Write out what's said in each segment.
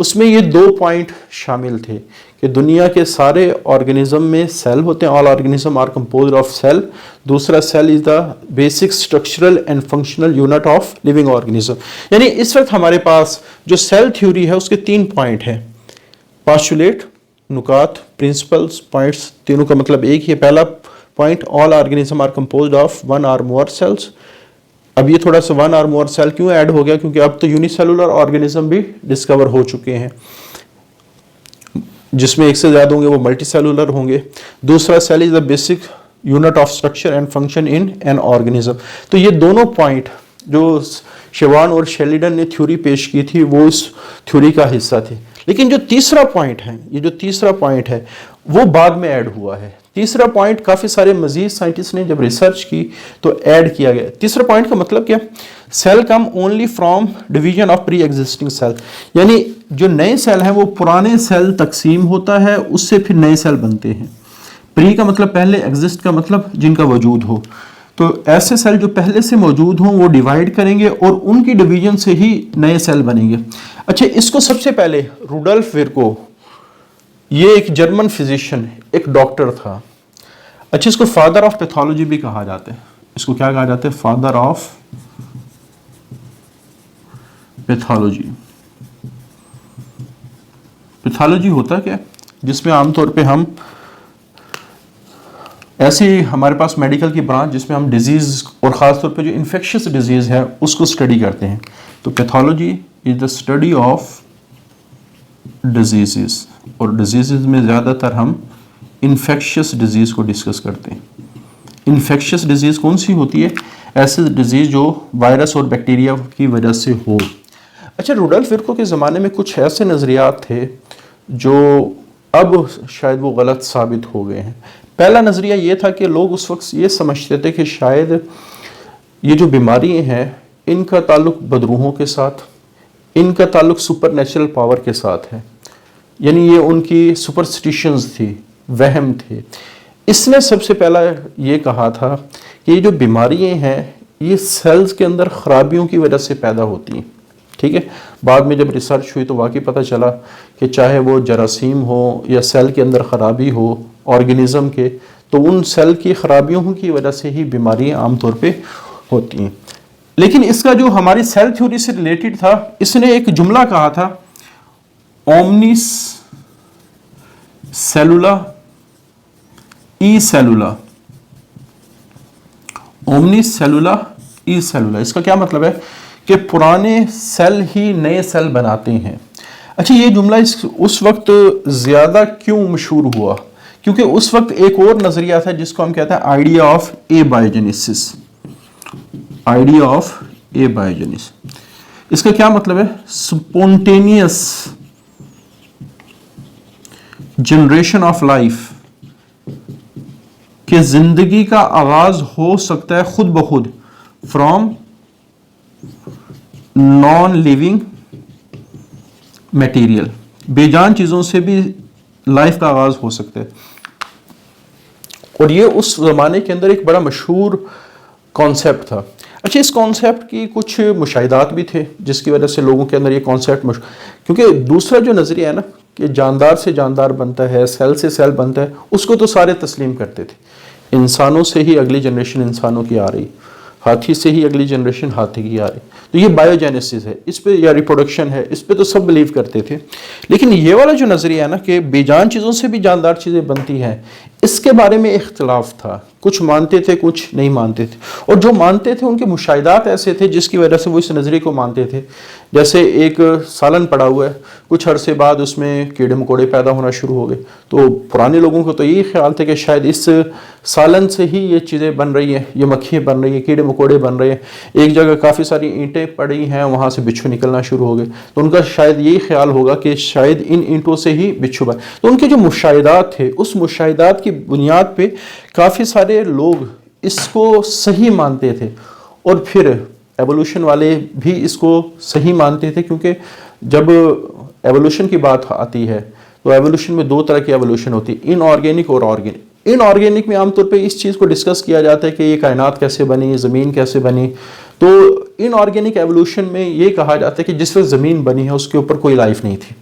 اس میں یہ 2 پوائنٹ شامل تھے کہ دنیا کے سارے آرگنزم میں سیل ہوتے ہیں, all organism are composed of cell. دوسرا cell is the basic structural and functional unit of living organism. یعنی اس وقت ہمارے پاس جو سیل تھیوری ہے اس کے 3 پوائنٹ ہیں, پاسچولیٹ, نکات, پرنسپلز, پوائنٹس, تینوں کا مطلب ایک ہی ہے. پہلا point, all organism are composed of 1 or more cells. اب یہ تھوڑا سا 1 or more cell کیوں ایڈ ہو گیا, کیونکہ اب تو یونیسیلولر آرگنزم بھی ڈسکور ہو چکے ہیں, جس میں ایک سے زیادہ ہوں گے وہ ملٹی سیلولر ہوں گے. دوسرا cell is the basic unit of structure and function in an organism. تو یہ دونوں پوائنٹ جو شیوان اور شیلیڈن نے تھیوری پیش کی تھی وہ اس تھیوری کا حصہ تھے. لیکن جو تیسرا پوائنٹ ہے, یہ جو تیسرا پوائنٹ ہے وہ بعد میں ایڈ ہوا ہے. تیسرا پوائنٹ کافی سارے مزید سائنٹسٹ نے جب ریسرچ کی تو ایڈ کیا گیا. تیسرا پوائنٹ کا مطلب کیا, cell come only from division of pre existing cell. یعنی جو نئے سیل ہیں وہ پرانے سیل تقسیم ہوتا ہے, اس سے پھر نئے سیل بنتے ہیں. پری کا مطلب پہلے, ایگزسٹ کا مطلب جن کا وجود ہو. تو ایسے سیل جو پہلے سے موجود ہوں وہ ڈیوائیڈ کریں گے اور ان کی ڈویژن سے ہی نئے سیل بنیں گے. اچھا, اس کو سب سے پہلے روڈولف ویرکو, یہ ایک جرمن فزیشین, ایک ڈاکٹر تھا. اچھا, اس کو فادر آف پیتھولوجی بھی کہا جاتا ہے. اس کو کیا کہا جاتا ہے, فادر آف پیتھولوجی. پیتھولوجی ہوتا کیا, جس میں عام طور پہ ہم ایسی ہمارے پاس میڈیکل کی برانچ جس میں ہم ڈیزیز اور خاص طور پہ جو انفیکشس ڈیزیز ہے اس کو اسٹڈی کرتے ہیں. تو pathology is the study of diseases, اور ڈیزیزز میں زیادہ تر ہم انفیکشس ڈیزیز کو ڈسکس کرتے ہیں. انفیکشس ڈیزیز کون سی ہوتی ہے, ایسی ڈیزیز جو وائرس اور بیکٹیریا کی وجہ سے ہو. اچھا, روڈولف ویرکو کے زمانے میں کچھ ایسے نظریات تھے جو اب شاید وہ غلط ثابت ہو گئے ہیں. پہلا نظریہ یہ تھا کہ لوگ اس وقت یہ سمجھتے تھے کہ شاید یہ جو بیماری ہیں ان کا تعلق بدروحوں کے ساتھ, ان کا تعلق سپر نیچرل پاور کے ساتھ ہے. یعنی یہ ان کی سپرسٹیشنز تھی, وہم تھے. اس نے سب سے پہلا یہ کہا تھا کہ یہ جو بیماریاں ہیں یہ سیلز کے اندر خرابیوں کی وجہ سے پیدا ہوتی ہیں. ٹھیک ہے, بعد میں جب ریسرچ ہوئی تو واقعی پتہ چلا کہ چاہے وہ جراثیم ہو یا سیل کے اندر خرابی ہو آرگنزم کے, تو ان سیل کی خرابیوں کی وجہ سے ہی بیماریاں عام طور پہ ہوتی ہیں. لیکن اس کا جو ہماری سیل تھیوری سے ریلیٹڈ تھا, اس نے ایک جملہ کہا تھا, اومنس سیلولا ای سیلولا. اومنس سیلولا ای سیلولا, اس کا کیا مطلب ہے کہ پرانے سیل ہی نئے سیل بناتے ہیں. اچھا, یہ جملہ اس وقت زیادہ کیوں مشہور ہوا, کیونکہ اس وقت ایک اور نظریہ تھا جس کو ہم کہتے ہیں idea of a biogenesis. Idea of a biogenesis, اس کا کیا مطلب ہے, سپونٹینیس جنریشن آف لائف, کہ زندگی کا آغاز ہو سکتا ہے خود بخود فرام نان لیونگ میٹیریل, بے جان چیزوں سے بھی لائف کا آغاز ہو سکتا ہے. اور یہ اس زمانے کے اندر ایک بڑا مشہور کانسیپٹ تھا. اچھا, اس کانسیپٹ کی کچھ مشاہدات بھی تھے جس کی وجہ سے لوگوں کے اندر یہ کانسیپٹ کیونکہ دوسرا جو نظریہ ہے نا کہ جاندار سے جاندار بنتا ہے, سیل سے سیل بنتا ہے, اس کو تو سارے تسلیم کرتے تھے. انسانوں سے ہی اگلی جنریشن انسانوں کی آ رہی, ہاتھی سے ہی اگلی جنریشن ہاتھی کی آ رہی, تو یہ بایوجینیسس ہے, اس پہ یا ریپروڈکشن ہے, اس پہ تو سب بلیو کرتے تھے. لیکن یہ والا جو نظریہ ہے نا کہ بے جان چیزوں سے بھی جاندار چیزیں بنتی ہیں, اس کے بارے میں اختلاف تھا. کچھ مانتے تھے, کچھ نہیں مانتے تھے. اور جو مانتے تھے ان کے مشاہدات ایسے تھے جس کی وجہ سے وہ اس نظریے کو مانتے تھے. جیسے ایک سالن پڑا ہوا ہے, کچھ عرصے بعد اس میں کیڑے مکوڑے پیدا ہونا شروع ہو گئے, تو پرانے لوگوں کو تو یہی خیال تھا کہ شاید اس سالن سے ہی یہ چیزیں بن رہی ہیں, یہ مکھیاں بن رہی ہیں, کیڑے مکوڑے بن رہے ہیں. ایک جگہ کافی ساری اینٹیں پڑی ہیں, وہاں سے بچھو نکلنا شروع ہو گئے, تو ان کا شاید یہی خیال ہوگا کہ شاید ان اینٹوں سے ہی بچھو بن. تو ان کے جو مشاہدات تھے, اس مشاہدات کی بنیاد پہ کافی سارے لوگ اس کو صحیح مانتے تھے. اور پھر ایوولوشن والے بھی اس کو صحیح مانتے تھے, کیونکہ جب ایوولوشن کی بات آتی ہے تو ایوولوشن میں 2 طرح کی ایوولوشن ہوتی ہے, ان آرگینک اور آرگینک. ان آرگینک میں عام طور پہ اس چیز کو ڈسکس کیا جاتا ہے کہ یہ کائنات کیسے بنی, زمین کیسے بنی. تو ان آرگینک ایوولوشن میں یہ کہا جاتا ہے کہ جس وقت زمین بنی ہے اس کے اوپر کوئی لائف نہیں تھی.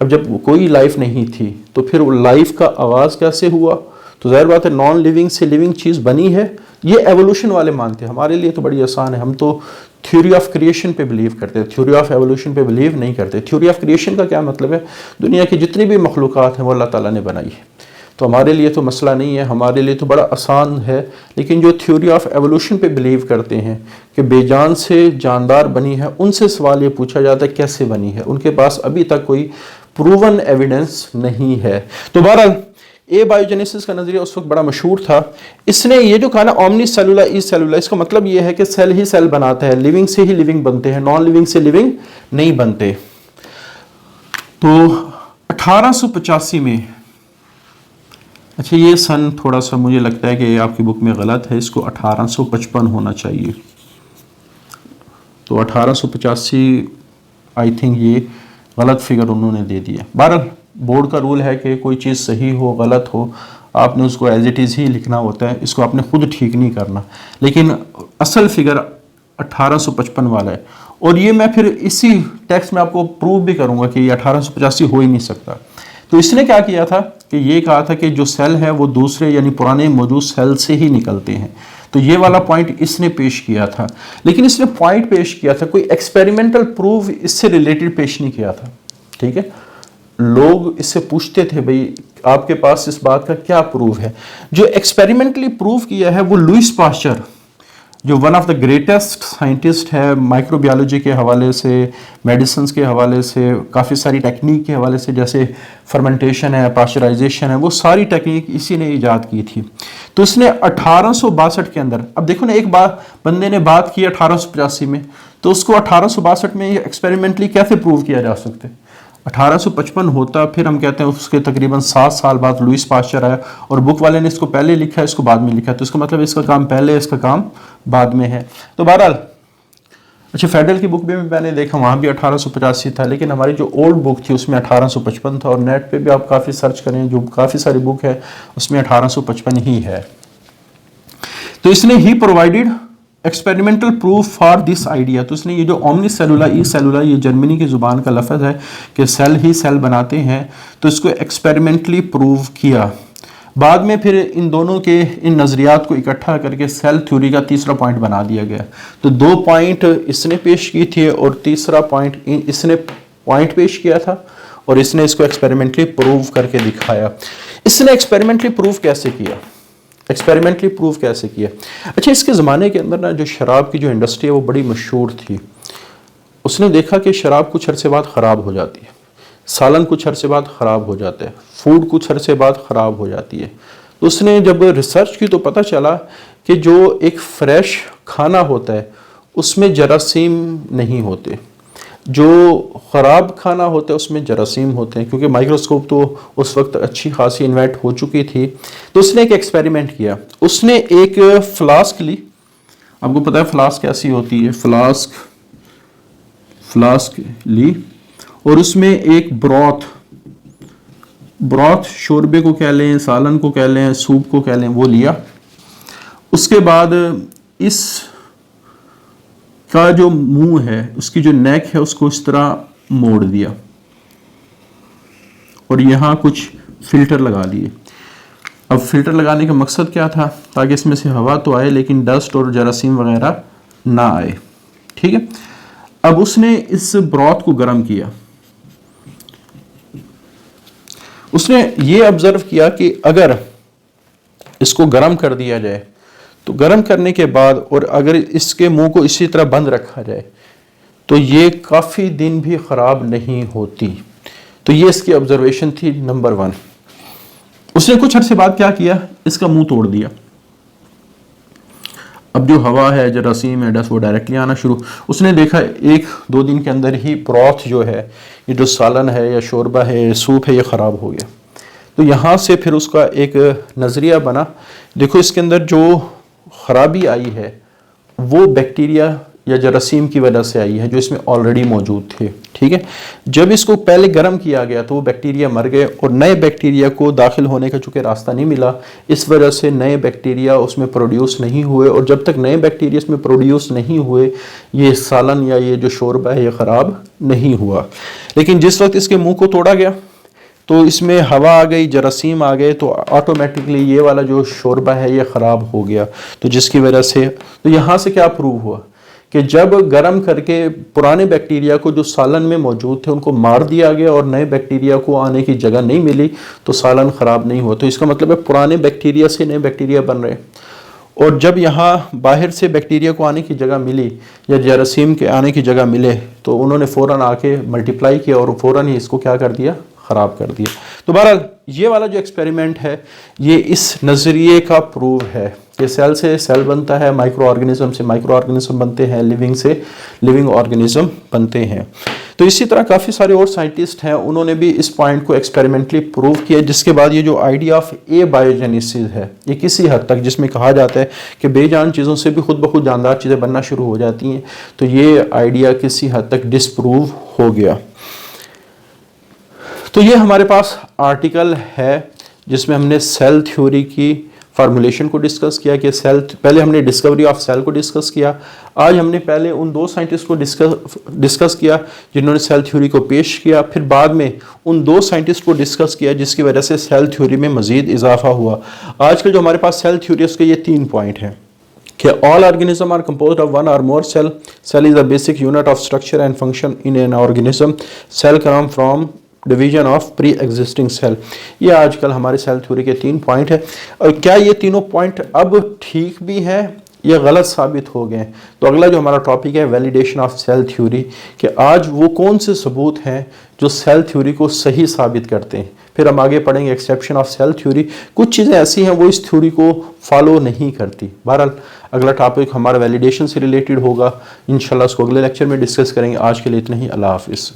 اب جب کوئی لائف نہیں تھی تو پھر وہ لائف کا آغاز کیسے ہوا؟ تو ظاہر بات ہے نان لیونگ سے لیونگ چیز بنی ہے. یہ ایوولوشن والے مانتے ہیں، ہمارے لیے تو بڑی آسان ہے. ہم تو تھیوری آف کریشن پہ بلیو کرتے ہیں، تھیوری آف ایوولوشن پہ بلیو نہیں کرتے. تھیوری آف کریشن کا کیا مطلب ہے؟ دنیا کی جتنی بھی مخلوقات ہیں وہ اللہ تعالیٰ نے بنائی ہے. تو ہمارے لیے تو مسئلہ نہیں ہے، ہمارے لیے تو بڑا آسان ہے. لیکن جو تھیوری آف ایوولوشن پہ بلیو کرتے ہیں کہ بے جان سے جاندار بنی ہے، ان سے سوال یہ پوچھا جاتا ہے کیسے بنی ہے. ان کے پاس ابھی تک کوئی پروون ایویڈنس نہیں ہے. تو بہرحال اے بایوجینیسس کا نظریہ اس وقت بڑا مشہور تھا. اس نے یہ جو کہا نا اومنی سیلولا ای سیلولا، اس کا مطلب یہ ہے کہ سیل ہی سیل بناتا ہے، لیونگ سے ہی لیونگ بنتے ہیں، نان لیونگ سے لیونگ نہیں بنتے. تو 1885 میں، اچھا یہ سن تھوڑا سا مجھے لگتا ہے کہ یہ آپ کی بک میں غلط ہے، اس کو 1855 ہونا چاہیے. تو 1885 آئی تھنک یہ غلط فگر انہوں نے دے دیا. بہرحال بورڈ کا رول ہے کہ کوئی چیز صحیح ہو غلط ہو آپ نے اس کو ایز اٹ از ہی لکھنا ہوتا ہے، اس کو آپ نے خود ٹھیک نہیں کرنا. لیکن اصل فگر 1855 والا ہے. اور یہ میں پھر اسی ٹیکسٹ میں آپ کو پروو بھی کروں گا کہ یہ 1885 ہو ہی نہیں سکتا. تو اس نے کیا کیا تھا کہ یہ کہا تھا کہ جو سیل ہے وہ دوسرے یعنی پرانے موجود سیل سے ہی نکلتے ہیں. تو یہ والا پوائنٹ اس نے پیش کیا تھا. لیکن اس نے پوائنٹ پیش کیا تھا، کوئی ایکسپیریمنٹل پروف اس سے ریلیٹڈ پیش نہیں کیا تھا. ٹھیک ہے، لوگ اس سے پوچھتے تھے بھئی آپ کے پاس اس بات کا کیا پروف ہے. جو ایکسپیریمنٹلی پروف کیا ہے وہ لوئس پاسچر، جو one of the greatest scientist ہے مائکرو بیالوجی کے حوالے سے، میڈیسنز کے حوالے سے، کافی ساری ٹیکنیک کے حوالے سے، جیسے فرمنٹیشن ہے، پاسچرائزیشن ہے، وہ ساری ٹیکنیک اسی نے ایجاد کی تھی. تو اس نے 1862 کے اندر، اب دیکھو نا ایک بندے نے بات کی 1885 میں، تو اس کو 1862 میں ایکسپیریمنٹلی کیسے پروو کیا جا سکتے؟ 1855 ہوتا، پھر ہم کہتے ہیں اس کے تقریباً 7 سال بعد لوئس پاسچر آیا، اور بک والے نے اس کو پہلے لکھا ہے، اس کو بعد میں لکھا ہے. تو اس کا مطلب اس کا کام پہلے، اس کا کام بعد میں ہے. تو بہرحال اچھا فیڈرل کی بک میں نے دیکھا وہاں بھی 1885 تھا، لیکن ہماری جو اولڈ بک تھی اس میں 1855 تھا. اور نیٹ پہ بھی آپ کافی سرچ کریں، جو کافی ساری بک ہے اس میں 1855 ہی ہے. تو اس نے he provided experimental proof for this idea. تو اس نے یہ جو اومنی سیلولا ای سیلولا، یہ جرمنی کی زبان کا لفظ ہے کہ سیل ہی سیل بناتے ہیں، تو اس کو ایکسپیریمنٹلی پروو کیا. بعد میں پھر ان دونوں کے ان نظریات کو اکٹھا کر کے سیل تھیوری کا تیسرا پوائنٹ بنا دیا گیا. تو 2 پوائنٹ اس نے پیش کی تھی اور تیسرا پوائنٹ اس نے پوائنٹ پیش کیا تھا، اور اس نے اس کو ایکسپیریمنٹلی پروو کر کے دکھایا. اس نے ایکسپیریمنٹلی پروو کیسے کیا؟ ایکسپیریمنٹلی پروف کیسے کیا؟ اچھا اس کے زمانے کے اندر نا جو شراب کی جو انڈسٹری ہے وہ بڑی مشہور تھی. اس نے دیکھا کہ شراب کچھ عرصے بعد خراب ہو جاتی ہے، سالن کچھ عرصے بعد خراب ہو جاتا ہے، فوڈ کچھ عرصے بعد خراب ہو جاتی ہے. تو اس نے جب ریسرچ کی تو پتہ چلا کہ جو ایک فریش کھانا ہوتا ہے اس میں جراثیم نہیں ہوتے، جو خراب کھانا ہوتا ہے اس میں جراثیم ہوتے ہیں، کیونکہ مائکروسکوپ تو اس وقت اچھی خاصی انوینٹ ہو چکی تھی. تو اس نے ایک ایکسپیریمنٹ کیا. اس نے ایک فلاسک لی، آپ کو پتہ ہے فلاسک کیسی ہوتی ہے، فلاسک لی، اور اس میں ایک بروتھ شوربے کو کہہ لیں، سالن کو کہہ لیں، سوپ کو کہہ لیں، وہ لیا. اس کے بعد اس کا جو منہ ہے، اس کی جو نیک ہے، اس کو اس طرح موڑ دیا اور یہاں کچھ فلٹر لگا لیے. اب فلٹر لگانے کا مقصد کیا تھا؟ تاکہ اس میں سے ہوا تو آئے لیکن ڈسٹ اور جراثیم وغیرہ نہ آئے. ٹھیک ہے. اب اس نے اس بروتھ کو گرم کیا. اس نے یہ آبزرو کیا کہ اگر اس کو گرم کر دیا جائے تو گرم کرنے کے بعد اور اگر اس کے منہ کو اسی طرح بند رکھا جائے تو یہ کافی دن بھی خراب نہیں ہوتی. تو یہ اس کی آبزرویشن تھی نمبر 1. اس نے کچھ عرصے بعد کیا کیا؟ اس کا منہ توڑ دیا. اب جو ہوا ہے، جراثیم ہے، ڈسٹ، وہ ڈائریکٹلی آنا شروع. اس نے دیکھا 1-2 دن کے اندر ہی بروتھ جو ہے، یہ جو سالن ہے یا شوربہ ہے، سوپ ہے، یہ خراب ہو گیا. تو یہاں سے پھر اس کا ایک نظریہ بنا، دیکھو اس کے اندر جو خرابی آئی ہے وہ بیکٹیریا یا جراثیم کی وجہ سے آئی ہے جو اس میں آلریڈی موجود تھے، ٹھیک ہے۔ جب اس کو پہلے گرم کیا گیا تو وہ بیکٹیریا مر گئے اور نئے بیکٹیریا کو داخل ہونے کا چونکہ راستہ نہیں ملا، اس وجہ سے نئے بیکٹیریا اس میں پروڈیوس نہیں ہوئے، اور جب تک نئے بیکٹیریا اس میں پروڈیوس نہیں ہوئے یہ سالن یا یہ جو شوربہ ہے یہ خراب نہیں ہوا۔ لیکن جس وقت اس کے منہ کو توڑا گیا تو اس میں ہوا آ گئی، جراثیم آ گئے، تو آٹومیٹکلی یہ والا جو شوربہ ہے یہ خراب ہو گیا، تو جس کی وجہ سے تو یہاں سے کیا پروو ہوا کہ جب گرم کر کے پرانے بیکٹیریا کو جو سالن میں موجود تھے ان کو مار دیا گیا اور نئے بیکٹیریا کو آنے کی جگہ نہیں ملی تو سالن خراب نہیں ہوا۔ تو اس کا مطلب ہے پرانے بیکٹیریا سے نئے بیکٹیریا بن رہے، اور جب یہاں باہر سے بیکٹیریا کو آنے کی جگہ ملی یا جراثیم کے آنے کی جگہ ملے تو انہوں نے فوراً آ کے ملٹیپلائی کیا اور فوراً ہی اس کو کیا کر دیا، خراب کر دیا۔ تو بہرحال یہ والا جو ایکسپیریمنٹ ہے یہ اس نظریے کا پروو ہے کہ سیل سے سیل بنتا ہے، مائکرو آرگنزم سے مائکرو آرگنزم بنتے ہیں، لیونگ سے لیونگ آرگنزم بنتے ہیں۔ تو اسی طرح کافی سارے اور سائنٹسٹ ہیں، انہوں نے بھی اس پوائنٹ کو ایکسپیریمنٹلی پروو کیا، جس کے بعد یہ جو آئیڈیا آف اے بایوجینیسس ہے یہ کسی حد تک جس میں کہا جاتا ہے کہ بے جان چیزوں سے بھی خود بخود جاندار چیزیں بننا شروع ہو جاتی ہیں، تو یہ آئیڈیا کسی حد تک ڈسپروو ہو گیا۔ تو یہ ہمارے پاس آرٹیکل ہے جس میں ہم نے سیل تھیوری کی فارمولیشن کو ڈسکس کیا کہ پہلے ہم نے ڈسکوری آف سیل کو ڈسکس کیا، آج ہم نے پہلے ان دو سائنٹسٹ کو ڈسکس کیا جنہوں نے سیل تھیوری کو پیش کیا، پھر بعد میں ان دو سائنٹسٹ کو ڈسکس کیا جس کی وجہ سے سیل تھیوری میں مزید اضافہ ہوا۔ آج کا جو ہمارے پاس سیل تھیوری ہے اس کے یہ 3 پوائنٹ ہیں کہ all organisms are composed of one or more cell. Cell is a basic unit of structure and function in an organism. Cell come from division of pre existing cell. یہ آج کل ہمارے cell theory کے 3 point ہیں، اور کیا یہ تینوں پوائنٹ اب ٹھیک بھی ہیں یا غلط ثابت ہو گئے؟ تو اگلا جو ہمارا ٹاپک ہے ویلیڈیشن آف سیل تھیوری، کہ آج وہ کون سے ثبوت ہیں جو سیل تھیوری کو صحیح ثابت کرتے ہیں۔ پھر ہم آگے پڑھیں گے ایکسیپشن آف سیل تھیوری، کچھ چیزیں ایسی ہیں وہ اس تھیوری کو فالو نہیں کرتی۔ بہرحال اگلا ٹاپک ہمارا ویلیڈیشن سے ریلیٹڈ ہوگا، انشاءاللہ اس کو اگلے لیکچر میں ڈسکس کریں گے۔ آج کے لیے اتنا ہی، اللہ حافظ۔